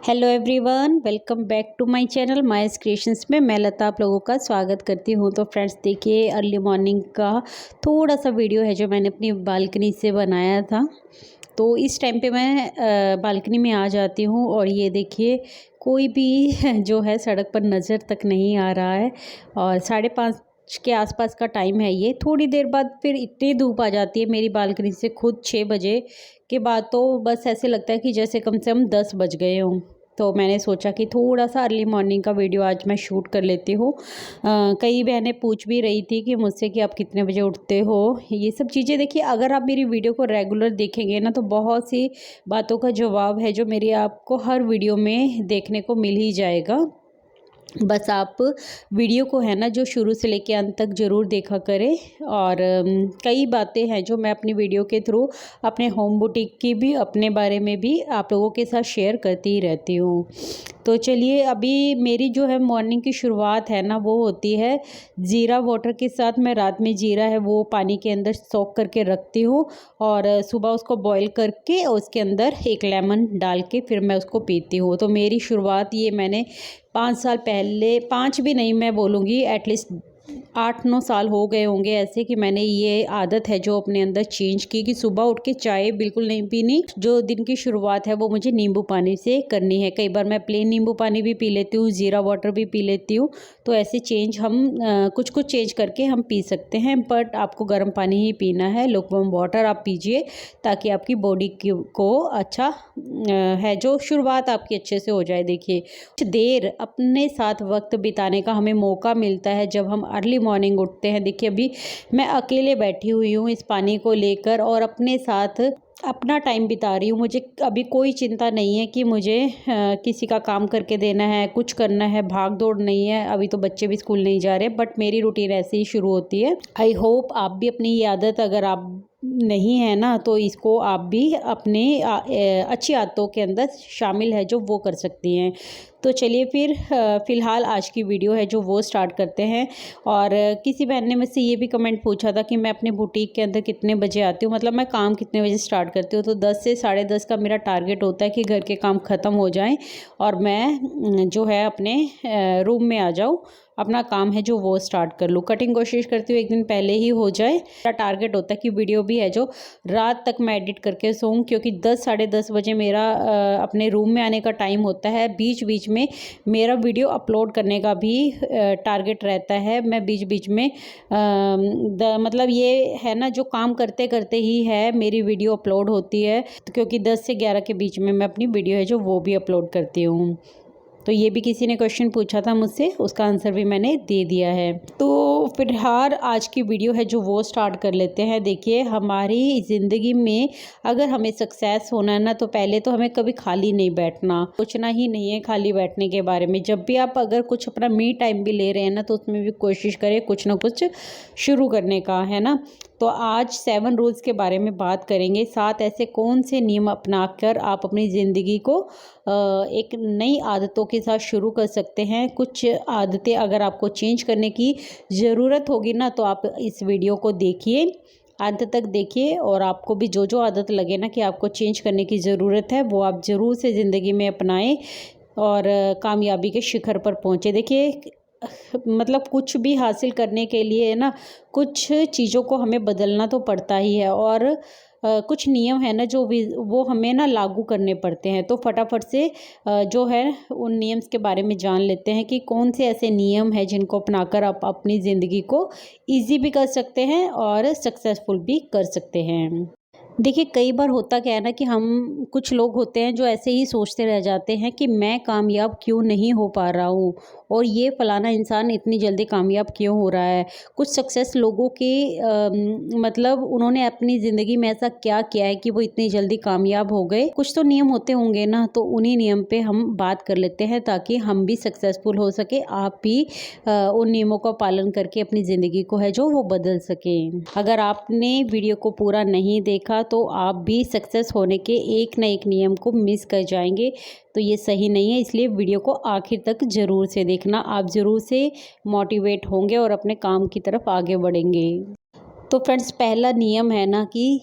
Hello everyone, welcome back to my channel Mayas creations में मैं लता आप लोगों का स्वागत करती हूं। तो फ्रेंड्स देखिए, अर्ली मॉर्निंग का थोड़ा सा वीडियो है जो मैंने अपनी बालकनी से बनाया था। तो इस टाइम पे मैं बालकनी में आ जाती हूं और ये देखिए कोई भी जो है सड़क पर नज़र तक नहीं आ रहा है। और 5:30 के आसपास का टाइम है ये। थोड़ी देर बाद फिर इतनी धूप आ जाती है मेरी बालकनी से खुद 6 बजे के बाद, तो बस ऐसे लगता है कि जैसे कम से कम 10 बज गए हों। तो मैंने सोचा कि थोड़ा सा अर्ली मॉर्निंग का वीडियो आज मैं शूट कर लेती हूँ। कई बहनें पूछ भी रही थी कि मुझसे कि आप कितने बजे उठते हो, ये सब चीज़ें। देखिए, अगर आप मेरी वीडियो को रेगुलर देखेंगे ना तो बहुत सी बातों का जवाब है जो मेरी आपको हर वीडियो में देखने को मिल ही जाएगा। बस आप वीडियो को है ना जो शुरू से लेके अंत तक ज़रूर देखा करें। और कई बातें हैं जो मैं अपनी वीडियो के थ्रू अपने होम बुटीक की भी, अपने बारे में भी आप लोगों के साथ शेयर करती ही रहती हूँ। तो चलिए, अभी मेरी जो है मॉर्निंग की शुरुआत है ना वो होती है ज़ीरा वाटर के साथ। मैं रात में ज़ीरा है वो पानी के अंदर सोक करके रखती हूँ और सुबह उसको बॉईल करके और उसके अंदर एक लेमन डाल के फिर मैं उसको पीती हूँ। तो मेरी शुरुआत ये मैंने 5 साल पहले, 5 भी नहीं मैं बोलूँगी, एटलीस्ट 8-9 साल हो गए होंगे ऐसे कि मैंने ये आदत है जो अपने अंदर चेंज की कि सुबह उठ के चाय बिल्कुल नहीं पीनी। जो दिन की शुरुआत है वो मुझे नींबू पानी से करनी है। कई बार मैं प्लेन नींबू पानी भी पी लेती हूँ, ज़ीरा वाटर भी पी लेती हूँ। तो ऐसे चेंज हम कुछ कुछ चेंज करके हम पी सकते हैं, बट आपको गर्म पानी ही पीना है। लुकवार्म वाटर आप पीजिए ताकि आपकी बॉडी को अच्छा है जो शुरुआत आपकी अच्छे से हो जाए। देखिए, कुछ देर अपने साथ वक्त बिताने का हमें मौका मिलता है जब हम अर्ली मॉर्निंग उठते हैं। देखिए, अभी मैं अकेले बैठी हुई हूँ इस पानी को लेकर और अपने साथ अपना टाइम बिता रही हूँ। मुझे अभी कोई चिंता नहीं है कि मुझे किसी का काम करके देना है, कुछ करना है, भाग दौड़ नहीं है। अभी तो बच्चे भी स्कूल नहीं जा रहे, बट मेरी रूटीन ऐसे ही शुरू होती है। आई होप आप भी अपनी ये आदत, अगर आप नहीं है ना तो इसको आप भी अपने अच्छी आदतों के अंदर शामिल है जो वो कर सकती हैं। तो चलिए फिर फ़िलहाल आज की वीडियो है जो वो स्टार्ट करते हैं। और किसी बहन ने मुझसे ये भी कमेंट पूछा था कि मैं अपने बुटीक के अंदर कितने बजे आती हूँ, मतलब मैं काम कितने बजे स्टार्ट करती हूँ। तो 10 से 10:30 का मेरा टारगेट होता है कि घर के काम ख़त्म हो जाएं और मैं जो है अपने रूम में आ जाऊँ, अपना काम है जो वो स्टार्ट कर लूँ। कटिंग कोशिश करती हूँ एक दिन पहले ही हो जाए। मेरा टारगेट होता है कि वीडियो भी है जो रात तक मैं एडिट करके सोऊं, क्योंकि 10 साढ़े 10 बजे मेरा अपने रूम में आने का टाइम होता है। बीच बीच में मेरा वीडियो अपलोड करने का भी टारगेट रहता है। मैं बीच बीच में मतलब ये है ना जो काम करते करते ही है मेरी वीडियो अपलोड होती है, तो क्योंकि 10 से 11 के बीच में मैं अपनी वीडियो है जो वो भी अपलोड करती हूँ। तो ये भी किसी ने क्वेश्चन पूछा था मुझसे, उसका आंसर भी मैंने दे दिया है। तो फिलहाल आज की वीडियो है जो वो स्टार्ट कर लेते हैं। देखिए, हमारी ज़िंदगी में अगर हमें सक्सेस होना है ना तो पहले तो हमें कभी खाली नहीं बैठना, सोचना ही नहीं है खाली बैठने के बारे में। जब भी आप अगर कुछ अपना मी टाइम भी ले रहे हैं ना तो उसमें भी कोशिश करें कुछ ना कुछ शुरू करने का, है ना। तो आज 7 रूल्स के बारे में बात करेंगे। 7 ऐसे कौन से नियम अपनाकर आप अपनी ज़िंदगी को एक नई आदतों के साथ शुरू कर सकते हैं। कुछ आदतें अगर आपको चेंज करने की ज़रूरत होगी ना तो आप इस वीडियो को देखिए, अंत तक देखिए, और आपको भी जो जो आदत लगे ना कि आपको चेंज करने की ज़रूरत है वो आप ज़रूर से ज़िंदगी में अपनाएं और कामयाबी के शिखर पर पहुँचे। देखिए, मतलब कुछ भी हासिल करने के लिए ना कुछ चीज़ों को हमें बदलना तो पड़ता ही है और कुछ नियम है ना जो भी वो हमें ना लागू करने पड़ते हैं। तो फटाफट से जो है उन नियम्स के बारे में जान लेते हैं कि कौन से ऐसे नियम हैं जिनको अपनाकर आप अपनी ज़िंदगी को ईजी भी कर सकते हैं और सक्सेसफुल भी कर सकते हैं। देखिए, कई बार होता क्या है ना कि हम, कुछ लोग होते हैं जो ऐसे ही सोचते रह जाते हैं कि मैं कामयाब क्यों नहीं हो पा रहा हूँ और ये फलाना इंसान इतनी जल्दी कामयाब क्यों हो रहा है। कुछ सक्सेस लोगों के मतलब उन्होंने अपनी ज़िंदगी में ऐसा क्या किया है कि वो इतनी जल्दी कामयाब हो गए। कुछ तो नियम होते होंगे ना, तो उन्हीं नियम पे हम बात कर लेते हैं ताकि हम भी सक्सेसफुल हो सके, आप भी उन नियमों का पालन करके अपनी ज़िंदगी को है जो वो बदल सकें। अगर आपने वीडियो को पूरा नहीं देखा तो आप भी सक्सेस होने के एक ना एक नियम को मिस कर जाएंगे, तो ये सही नहीं है। इसलिए वीडियो को आखिर तक ज़रूर से देखना, आप ज़रूर से मोटिवेट होंगे और अपने काम की तरफ आगे बढ़ेंगे। तो फ्रेंड्स, पहला नियम है ना कि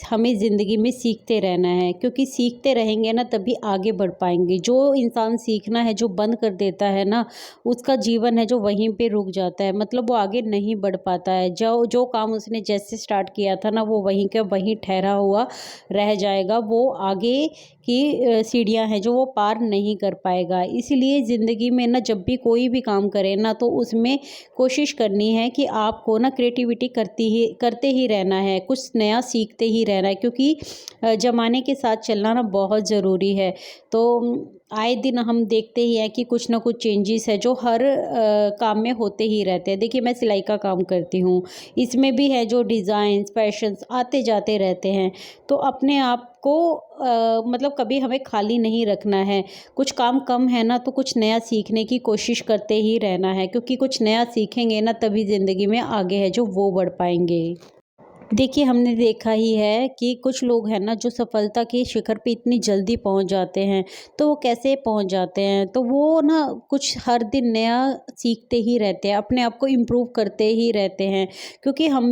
हमें ज़िंदगी में सीखते रहना है, क्योंकि सीखते रहेंगे ना तभी आगे बढ़ पाएंगे। जो इंसान सीखना है जो बंद कर देता है ना, उसका जीवन है जो वहीं पे रुक जाता है, मतलब वो आगे नहीं बढ़ पाता है। जो जो काम उसने जैसे स्टार्ट किया था ना, वो वहीं का वहीं ठहरा हुआ रह जाएगा, वो आगे की सीढ़ियाँ हैं जो वो पार नहीं कर पाएगा। इसीलिए ज़िंदगी में ना जब भी कोई भी काम करें ना, तो उसमें कोशिश करनी है कि आपको ना क्रिएटिविटी करते ही रहना है, कुछ नया सीखते ही रहना है, क्योंकि ज़माने के साथ चलना ना बहुत ज़रूरी है। तो आए दिन हम देखते ही हैं कि कुछ ना कुछ चेंजेस है जो हर काम में होते ही रहते हैं। देखिए, मैं सिलाई का काम करती हूँ, इसमें भी है जो डिज़ाइंस फैशंस आते जाते रहते हैं। तो अपने आप को मतलब कभी हमें खाली नहीं रखना है। कुछ काम कम है ना, तो कुछ नया सीखने की कोशिश करते ही रहना है, क्योंकि कुछ नया सीखेंगे ना तभी ज़िंदगी में आगे है जो वो बढ़ पाएंगे। देखिए, हमने देखा ही है कि कुछ लोग हैं ना जो सफलता के शिखर पे इतनी जल्दी पहुंच जाते हैं। तो वो कैसे पहुंच जाते हैं? तो वो ना कुछ हर दिन नया सीखते ही रहते हैं, अपने आप को इम्प्रूव करते ही रहते हैं, क्योंकि हम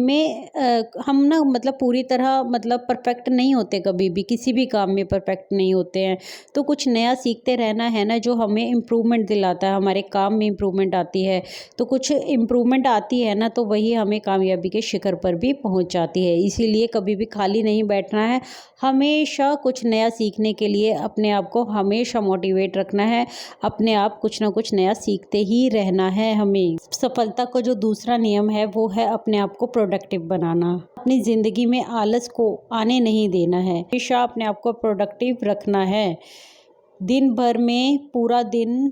ना मतलब पूरी तरह मतलब परफेक्ट नहीं होते, कभी भी किसी भी काम में परफेक्ट नहीं होते हैं। तो कुछ नया सीखते रहना है ना जो हमें इम्प्रूवमेंट दिलाता है, हमारे काम में इम्प्रूवमेंट आती है। तो कुछ इम्प्रूवमेंट आती है ना, तो वही हमें कामयाबी के शिखर पर भी पहुंच जाती है। इसीलिए कभी भी खाली नहीं बैठना है, हमेशा कुछ नया सीखने के लिए अपने आप को हमेशा मोटिवेट रखना है, अपने आप कुछ ना कुछ नया सीखते ही रहना है हमें। सफलता का जो दूसरा नियम है वो है अपने आप को प्रोडक्टिव बनाना। अपनी ज़िंदगी में आलस को आने नहीं देना है, हमेशा अपने आप को प्रोडक्टिव रखना है। दिन भर में पूरा दिन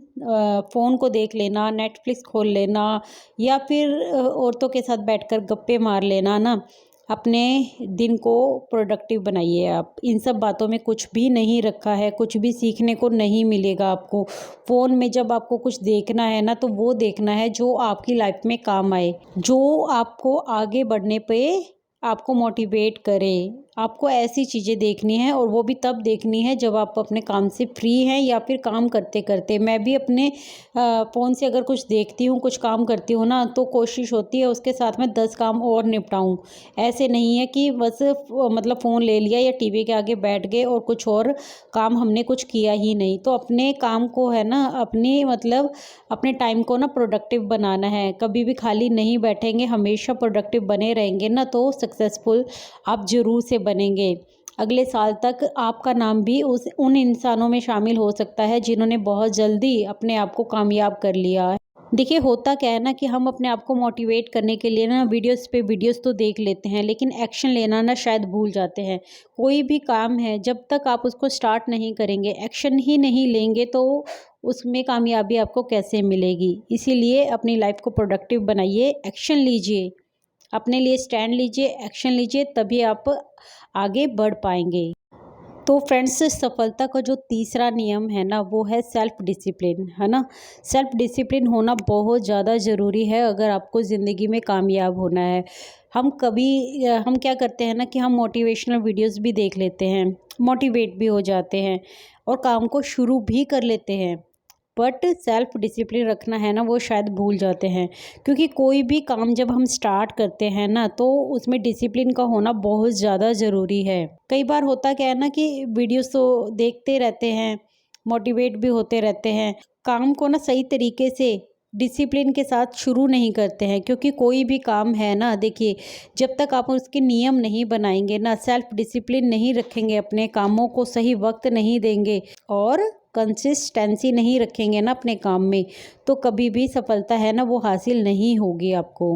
फ़ोन को देख लेना, नेटफ्लिक्स खोल लेना, या फिर औरतों के साथ बैठकर गप्पे मार लेना ना, अपने दिन को प्रोडक्टिव बनाइए आप। इन सब बातों में कुछ भी नहीं रखा है, कुछ भी सीखने को नहीं मिलेगा आपको। फ़ोन में जब आपको कुछ देखना है ना, तो वो देखना है जो आपकी लाइफ में काम आए, जो आपको आगे बढ़ने पे आपको मोटिवेट करे। आपको ऐसी चीज़ें देखनी है, और वो भी तब देखनी है जब आप अपने काम से फ्री हैं या फिर काम करते करते। मैं भी अपने फ़ोन से अगर कुछ देखती हूँ, कुछ काम करती हूँ ना, तो कोशिश होती है उसके साथ में 10 काम और निपटाऊँ। ऐसे नहीं है कि बस मतलब फ़ोन ले लिया या टीवी के आगे बैठ गए और कुछ और काम हमने कुछ किया ही नहीं। तो अपने काम को है ना, अपनी मतलब अपने टाइम को ना प्रोडक्टिव बनाना है। कभी भी खाली नहीं बैठेंगे, हमेशा प्रोडक्टिव बने रहेंगे ना, तो सक्सेसफुल आप ज़रूर से बनेंगे। अगले साल तक आपका नाम भी उन इंसानों में शामिल हो सकता है जिन्होंने बहुत जल्दी अपने आप को कामयाब कर लिया है। देखिए, होता क्या है ना कि हम अपने आप को मोटिवेट करने के लिए ना वीडियोस पे वीडियोस तो देख लेते हैं, लेकिन एक्शन लेना ना शायद भूल जाते हैं। कोई भी काम है, जब तक आप उसको स्टार्ट नहीं करेंगे, एक्शन ही नहीं लेंगे, तो उसमें कामयाबी आपको कैसे मिलेगी? इसीलिए अपनी लाइफ को प्रोडक्टिव बनाइए, एक्शन लीजिए, अपने लिए स्टैंड लीजिए, एक्शन लीजिए, तभी आप आगे बढ़ पाएंगे। तो फ्रेंड्स, सफलता का जो तीसरा नियम है ना, वो है सेल्फ डिसिप्लिन, है ना। सेल्फ डिसिप्लिन होना बहुत ज़्यादा ज़रूरी है अगर आपको ज़िंदगी में कामयाब होना है। हम क्या करते हैं ना कि हम मोटिवेशनल वीडियोस भी देख लेते हैं, मोटिवेट भी हो जाते हैं और काम को शुरू भी कर लेते हैं, बट सेल्फ डिसिप्लिन रखना है ना, वो शायद भूल जाते हैं। क्योंकि कोई भी काम जब हम स्टार्ट करते हैं ना, तो उसमें डिसिप्लिन का होना बहुत ज़्यादा ज़रूरी है। कई बार होता क्या है ना कि वीडियोस तो देखते रहते हैं, मोटिवेट भी होते रहते हैं, काम को ना सही तरीके से डिसिप्लिन के साथ शुरू नहीं करते हैं। क्योंकि कोई भी काम है ना, देखिए, जब तक आप उसके नियम नहीं बनाएंगे ना, सेल्फ डिसिप्लिन नहीं रखेंगे, अपने कामों को सही वक्त नहीं देंगे और कंसिस्टेंसी नहीं रखेंगे ना अपने काम में, तो कभी भी सफलता है ना वो हासिल नहीं होगी आपको।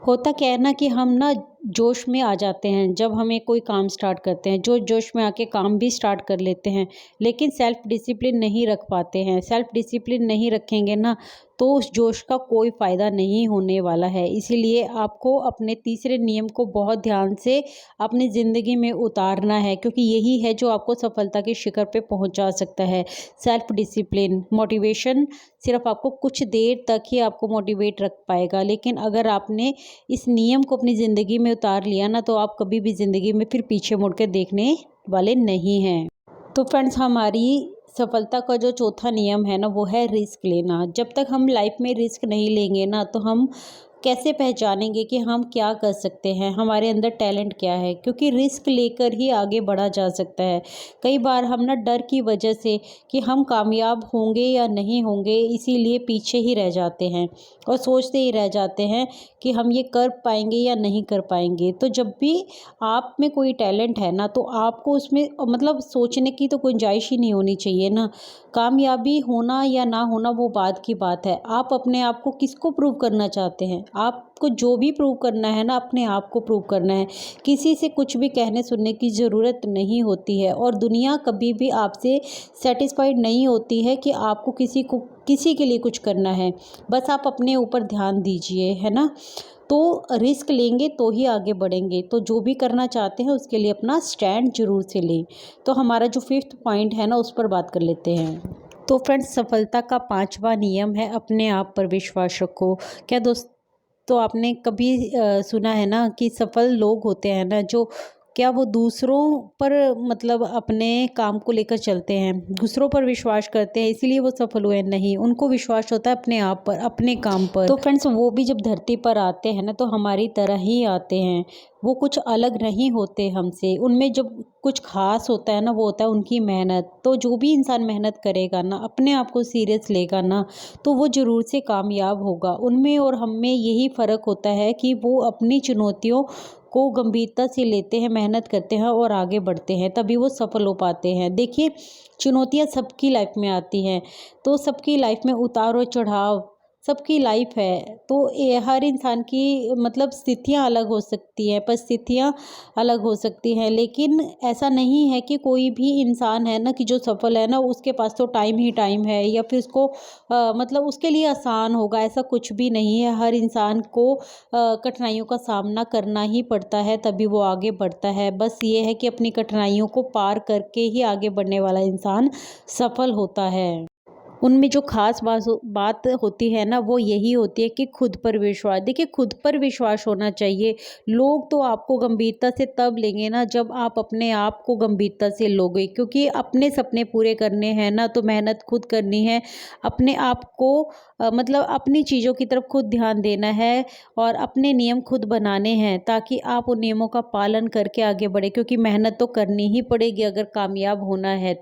होता क्या है ना कि हम ना जोश में आ जाते हैं जब हमें कोई काम स्टार्ट करते हैं, जो जोश में आके काम भी स्टार्ट कर लेते हैं, लेकिन सेल्फ डिसिप्लिन नहीं रख पाते हैं। सेल्फ डिसिप्लिन नहीं रखेंगे ना, तो उस जोश का कोई फ़ायदा नहीं होने वाला है। इसीलिए आपको अपने तीसरे नियम को बहुत ध्यान से अपनी ज़िंदगी में उतारना है, क्योंकि यही है जो आपको सफलता के शिखर पे पहुंचा सकता है। सेल्फ डिसिप्लिन, मोटिवेशन सिर्फ आपको कुछ देर तक ही आपको मोटिवेट रख पाएगा, लेकिन अगर आपने इस नियम को अपनी ज़िंदगी में उतार लिया ना, तो आप कभी भी ज़िंदगी में फिर पीछे मुड़ के देखने वाले नहीं हैं। तो फ्रेंड्स, हमारी सफलता का जो चौथा नियम है ना, वो है रिस्क लेना। जब तक हम लाइफ में रिस्क नहीं लेंगे ना, तो हम कैसे पहचानेंगे कि हम क्या कर सकते हैं, हमारे अंदर टैलेंट क्या है, क्योंकि रिस्क लेकर ही आगे बढ़ा जा सकता है। कई बार हम ना डर की वजह से कि हम कामयाब होंगे या नहीं होंगे, इसीलिए पीछे ही रह जाते हैं और सोचते ही रह जाते हैं कि हम ये कर पाएंगे या नहीं कर पाएंगे। तो जब भी आप में कोई टैलेंट है ना, तो आपको उसमें मतलब सोचने की तो गुंजाइश ही नहीं होनी चाहिए ना। कामयाबी होना या ना होना वो बात की बात है। आप अपने आप को किसको प्रूव करना चाहते हैं? आपको जो भी प्रूव करना है ना, अपने आप को प्रूव करना है। किसी से कुछ भी कहने सुनने की ज़रूरत नहीं होती है और दुनिया कभी भी आपसे सैटिस्फाइड नहीं होती है कि आपको किसी के लिए कुछ करना है। बस आप अपने ऊपर ध्यान दीजिए, है ना? तो रिस्क लेंगे तो ही आगे बढ़ेंगे। तो जो भी करना चाहते हैं उसके लिए अपना स्टैंड ज़रूर से लें। तो हमारा जो 5th पॉइंट है ना, उस पर बात कर लेते हैं। तो फ्रेंड्स, सफलता का 5वां नियम है अपने आप पर विश्वास रखो। क्या दोस्तों आपने कभी सुना है ना कि सफल लोग होते हैं ना, जो क्या वो दूसरों पर मतलब अपने काम को लेकर चलते हैं, दूसरों पर विश्वास करते हैं इसीलिए वो सफल हुए? नहीं, उनको विश्वास होता है अपने आप पर, अपने काम पर। तो फ्रेंड्स, वो भी जब धरती पर आते हैं ना, तो हमारी तरह ही आते हैं। वो कुछ अलग नहीं होते हमसे। उनमें जब कुछ खास होता है ना, वो होता है उनकी मेहनत। तो जो भी इंसान मेहनत करेगा ना, अपने आप को सीरियस लेगा ना, तो वो ज़रूर से कामयाब होगा। उनमें और हम में यही फ़र्क होता है कि वो अपनी चुनौतियों को गंभीरता से लेते हैं, मेहनत करते हैं और आगे बढ़ते हैं, तभी वो सफल हो पाते हैं। देखिए, चुनौतियाँ सबकी लाइफ में आती हैं, तो सबकी लाइफ में उतार और चढ़ाव सबकी लाइफ है। तो ये हर इंसान की मतलब स्थितियाँ अलग हो सकती हैं, परिस्थितियाँ अलग हो सकती हैं, लेकिन ऐसा नहीं है कि कोई भी इंसान है ना कि जो सफल है ना, उसके पास तो टाइम ही टाइम है या फिर उसको मतलब उसके लिए आसान होगा, ऐसा कुछ भी नहीं है। हर इंसान को कठिनाइयों का सामना करना ही पड़ता है, तभी वो आगे बढ़ता है। बस ये है कि अपनी कठिनाइयों को पार करके ही आगे बढ़ने वाला इंसान सफल होता है। उनमें जो ख़ास बात होती है ना, वो यही होती है कि खुद पर विश्वास। देखिए, खुद पर विश्वास होना चाहिए। लोग तो आपको गंभीरता से तब लेंगे ना, जब आप अपने आप को गंभीरता से लोगे, क्योंकि अपने सपने पूरे करने हैं ना, तो मेहनत खुद करनी है। अपने आप को मतलब अपनी चीज़ों की तरफ खुद ध्यान देना है और अपने नियम खुद बनाने हैं, ताकि आप उन नियमों का पालन करके आगे बढ़ें, क्योंकि मेहनत तो करनी ही पड़ेगी अगर कामयाब होना है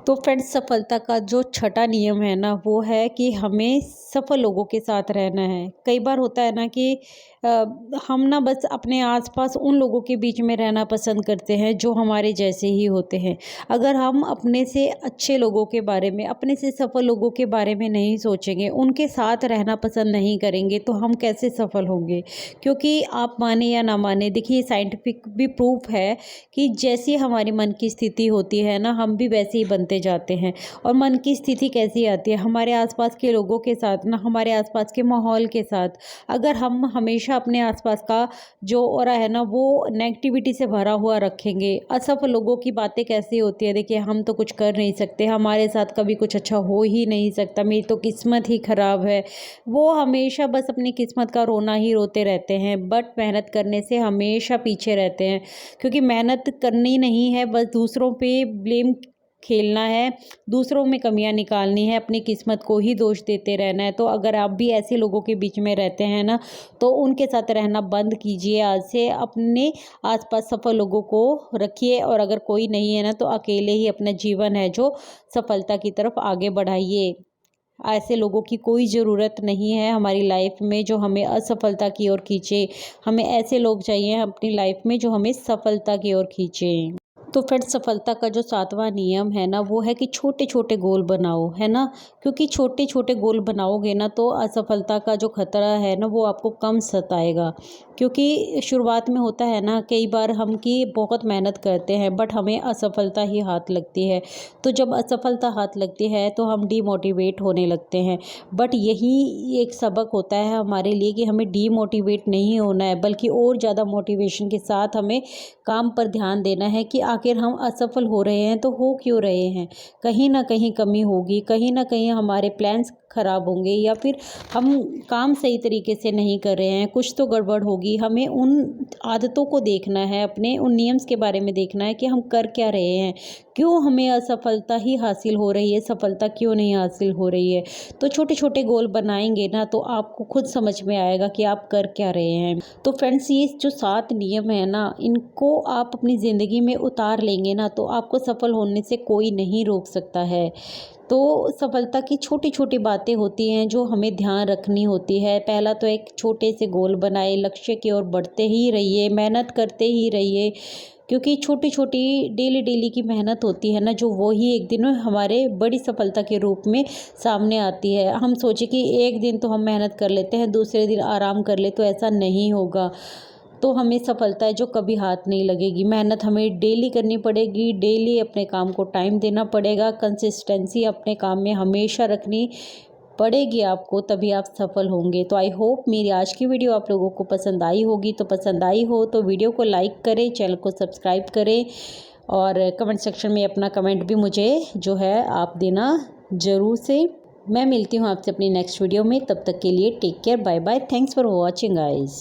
तो फ्रेंड्स, सफलता का जो छठा नियम है ना, वो है कि हमें सफल लोगों के साथ रहना है। कई बार होता है ना कि हम ना बस अपने आसपास उन लोगों के बीच में रहना पसंद करते हैं जो हमारे जैसे ही होते हैं। अगर हम अपने से अच्छे लोगों के बारे में, अपने से सफल लोगों के बारे में नहीं सोचेंगे, उनके साथ रहना पसंद नहीं करेंगे, तो हम कैसे सफल होंगे? क्योंकि आप माने या ना माने, देखिए साइंटिफिक भी प्रूफ है कि जैसी हमारी मन की स्थिति होती है ना, हम भी वैसे ही बनते जाते हैं। और मन की स्थिति कैसी आती है? हमारे आसपास के लोगों के साथ ना, हमारे आसपास के माहौल के साथ। अगर हम हमेशा अपने आसपास का जो ऑरा है ना, वो नेगेटिविटी से भरा हुआ रखेंगे, असफल लोगों की बातें कैसी होती है? देखिए, हम तो कुछ कर नहीं सकते, हमारे साथ कभी कुछ अच्छा हो ही नहीं सकता, मेरी तो किस्मत ही खराब है। वो हमेशा बस अपनी किस्मत का रोना ही रोते रहते हैं, बट मेहनत करने से हमेशा पीछे रहते हैं। क्योंकि मेहनत करनी नहीं है, बस दूसरों पे ब्लेम खेलना है, दूसरों में कमियां निकालनी है, अपनी किस्मत को ही दोष देते रहना है। तो अगर आप भी ऐसे लोगों के बीच में रहते हैं ना, तो उनके साथ रहना बंद कीजिए। आज से अपने आसपास सफल लोगों को रखिए, और अगर कोई नहीं है ना, तो अकेले ही अपना जीवन है जो सफलता की तरफ आगे बढ़ाइए। ऐसे लोगों की कोई ज़रूरत नहीं है हमारी लाइफ में जो हमें असफलता की ओर खींचे। हमें ऐसे लोग चाहिए अपनी लाइफ में जो हमें सफलता की ओर खींचे। तो फ्रेंड्स, सफलता का जो 7वां नियम है ना, वो है कि छोटे छोटे गोल बनाओ, है ना? क्योंकि छोटे छोटे गोल बनाओगे ना, तो असफलता का जो खतरा है ना, वो आपको कम सताएगा। क्योंकि शुरुआत में होता है ना, कई बार हम की बहुत मेहनत करते हैं, बट हमें असफलता ही हाथ लगती है। तो जब असफलता हाथ लगती है तो हम डीमोटिवेट होने लगते हैं। बट यही एक सबक होता है हमारे लिए कि हमें डीमोटिवेट नहीं होना है, बल्कि और ज़्यादा मोटिवेशन के साथ हमें काम पर ध्यान देना है कि आखिर हम असफल हो रहे हैं तो हो क्यों रहे हैं? कहीं ना कहीं कमी होगी, कहीं ना कहीं हमारे प्लान्स खराब होंगे, या फिर हम काम सही तरीके से नहीं कर रहे हैं, कुछ तो गड़बड़ होगी। हमें उन आदतों को देखना है, अपने उन नियम्स के बारे में देखना है कि हम कर क्या रहे हैं, क्यों हमें असफलता ही हासिल हो रही है, सफलता क्यों नहीं हासिल हो रही है। तो छोटे छोटे गोल बनाएंगे ना तो आपको खुद समझ में आएगा कि आप कर क्या रहे हैं। तो फ्रेंड्स, ये जो 7 नियम है ना, इनको आप अपनी ज़िंदगी में उतार लेंगे ना तो आपको सफल होने से कोई नहीं रोक सकता है। तो सफलता की छोटी छोटी बातें होती हैं जो हमें ध्यान रखनी होती है। पहला तो एक छोटे से गोल बनाए, लक्ष्य की ओर बढ़ते ही रहिए, मेहनत करते ही रहिए, क्योंकि छोटी छोटी डेली डेली की मेहनत होती है ना, जो वो ही एक दिन में हमारे बड़ी सफलता के रूप में सामने आती है। हम सोचे कि एक दिन तो हम मेहनत कर लेते हैं, दूसरे दिन आराम कर ले, तो ऐसा नहीं होगा। तो हमें सफलता है जो कभी हाथ नहीं लगेगी। मेहनत हमें डेली करनी पड़ेगी, डेली अपने काम को टाइम देना पड़ेगा, कंसिस्टेंसी अपने काम में हमेशा रखनी पड़ेगी आपको, तभी आप सफल होंगे। तो आई होप मेरी आज की वीडियो आप लोगों को पसंद आई होगी। तो पसंद आई हो तो वीडियो को लाइक करें, चैनल को सब्सक्राइब करें और कमेंट सेक्शन में अपना कमेंट भी मुझे जो है आप देना ज़रूर से। मैं मिलती हूँ आपसे अपनी नेक्स्ट वीडियो में, तब तक के लिए take care, bye bye, thanks for watching guys.